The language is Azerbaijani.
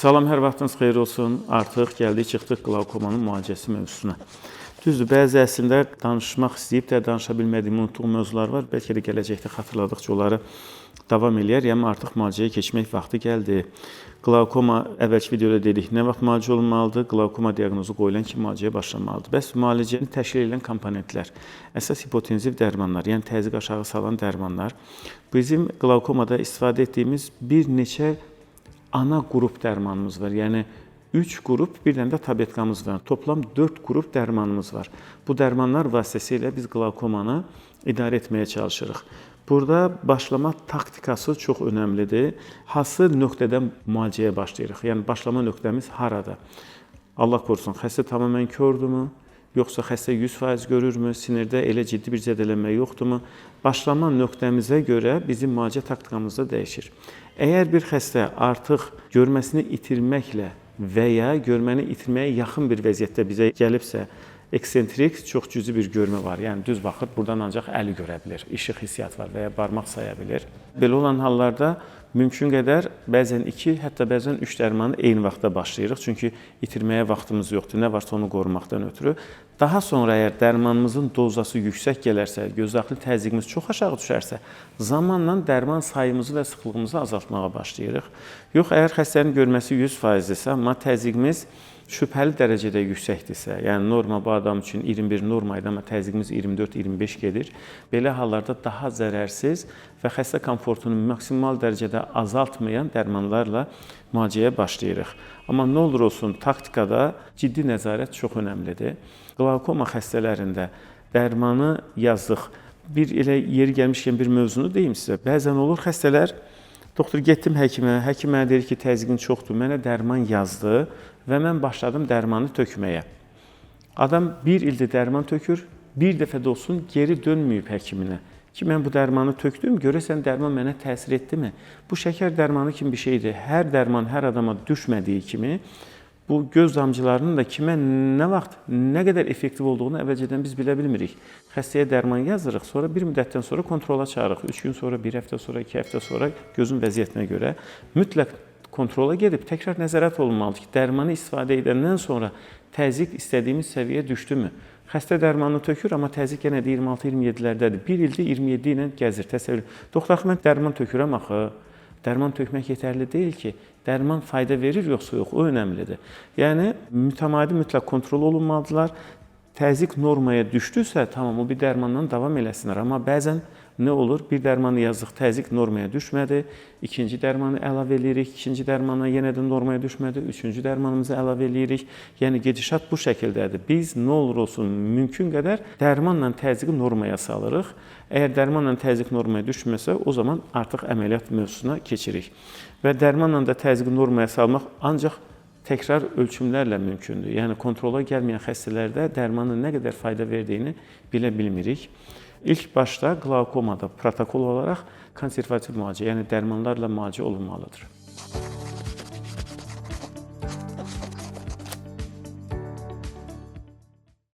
Salam, hər vaxtınız xeyir olsun. Artıq gəldik, çıxdıq qlaukomanın müalicəsi mövzusuna. Düzdür, bəzi əslində danışmaq istəyib də danışa bilmədiyim, unutduğum mövzular var. Bəlkə də gələcəkdə xatırladıqca onları davam eləyər. Yəni artıq müalicəyə keçmək vaxtı gəldi. Qlaukoma əvvəlki videoda dedik, nə vaxt müalicə olunmalıdır? Qlaukoma diaqnozu qoyulan kimi müalicəyə başlanmalıdır. Bəs müalicəni təşkil edən komponentlər, əsas hipotenziv dərmanlar, yəni təzyiq aşağı salan dərmanlar, bizim qlaukomada istifadə etdiyimiz bir neçə ana qrup dərmanımız var. Yəni 3 qrup, bir dənə də tabletkamız var. Toplam 4 qrup dərmanımız var. Bu dərmanlar vasitəsilə biz qlaukomanı idarə etməyə çalışırıq. Burada başlama taktikası çox önəmlidir. Hansı nöqtədən müalicəyə başlayırıq? Yəni başlama nöqtəmiz harada? Allah korusun, xəstə tamamilə kördürmü? Yoxsa xəstə 100% görürmü? Sinirdə elə ciddi bir zədələnmə yoxdurmu? Başlama nöqtəmizə görə bizim müalicə taktikamız da dəyişir. Əgər bir xəstə artıq görməsini itirməklə və ya görməni itirməyə yaxın bir vəziyyətdə bizə gəlibsə, eksentrik, çox cüzi bir görmə var. Yəni düz baxır, buradan ancaq əli görə bilir, işıq hissiyat var və ya barmaq saya bilir. Belə olan hallarda mümkün qədər bəzən 2, hətta bəzən 3 dərmanı eyni vaxtda başlayırıq. Çünki itirməyə vaxtımız yoxdur, nə varsa onu qorumaqdan ötürü. Daha sonra əgər dərmanımızın dozası yüksək gələrsə, gözdaxili təzyiqimiz çox aşağı düşərsə, zamanla dərman sayımızı və sıxlığımızı azaltmağa başlayırıq. Yox, əgər xəstənin görməsi 100%-dirsə, amma təzyiqimiz şübhəli dərəcədə yüksəkdirsə, yəni norma bu adam üçün 21 norma idi, amma təzyiqimiz 24-25 gedir. Belə hallarda daha zərərsiz və xəstə komfortunu maksimal dərəcədə azaltmayan dərmanlarla müalicəyə başlayırıq. Amma nə olur olsun, taktikada ciddi nəzarət çox önəmlidir. Qlaukoma xəstələrində dərmanı yazdıq. Bir elə yeri gəlmişkən bir mövzunu deyim sizə. Bəzən olur xəstələr, doktor getdim həkimə, həkim mənə deyir ki, təzyiqin çoxdur, mənə dərman yazdı və mən başladım dərmanı tökməyə. Adam bir ildir dərman tökür, bir dəfə də olsun geri dönməyib həkiminə. Ki, mən bu dərmanı tökdüm, görəsən dərman mənə təsir etdimi? Bu şəkər dərmanı kimi bir şeydir. Hər dərman hər adama düşmədiyi kimi, bu göz damcılarının da kimə nə vaxt, nə qədər effektiv olduğunu əvvəlcədən biz bilə bilmirik. Xəstəyə dərman yazırıq, sonra bir müddətdən sonra kontrola çağırırıq. 3 gün sonra, 1 həftə sonra, 2 həftə sonra gözün vəziyyətinə görə mütləq kontrola gedib təkrar nəzarət olunmalıdır ki, dərmanı istifadə edəndən sonra təzyiq istədiyimiz səviyyə düşdümü? Xəstə dərmanını tökür, amma təzyiq yenə də 26-27-lərdədir. Bir ildə 27 ilə gəzir, təsəvvür. Doktor, mən dərman tökürəm axı. Dərman tökmək yetərli deyil ki, dərman fayda verir yoxsa yox, o önəmlidir. Yəni, mütəmadi mütləq kontrol olunmalıdırlar. Təzyiq normaya düşdüsə, tamam, o bir dərmandan davam eləsinlər. Amma bəzən nə olur? Bir dərmanı yazdıq, təzyiq normaya düşmədi. İkinci dərmanı əlavə edirik. İkinci dərmana yenə də normaya düşmədi. Üçüncü dərmanımızı əlavə edirik. Yəni, gedişat bu şəkildədir. Biz nə olur olsun, mümkün qədər dərmanla təzyiqi normaya salırıq. Əgər dərmanla təzyiq normaya düşməsə, o zaman artıq əməliyyat mövzusuna keçirik. Və dərmanla da təzyiqi normaya salmaq ancaq təkrar ölçümlərlə mümkündür. Yəni, kontrola gəlməyən xəstələrdə dərmanın nə qədər fayda verdiyini bilə bilmirik. İlk başda qlaukomada protokol olaraq konservativ müalicə, yəni dərmanlarla müalicə olunmalıdır.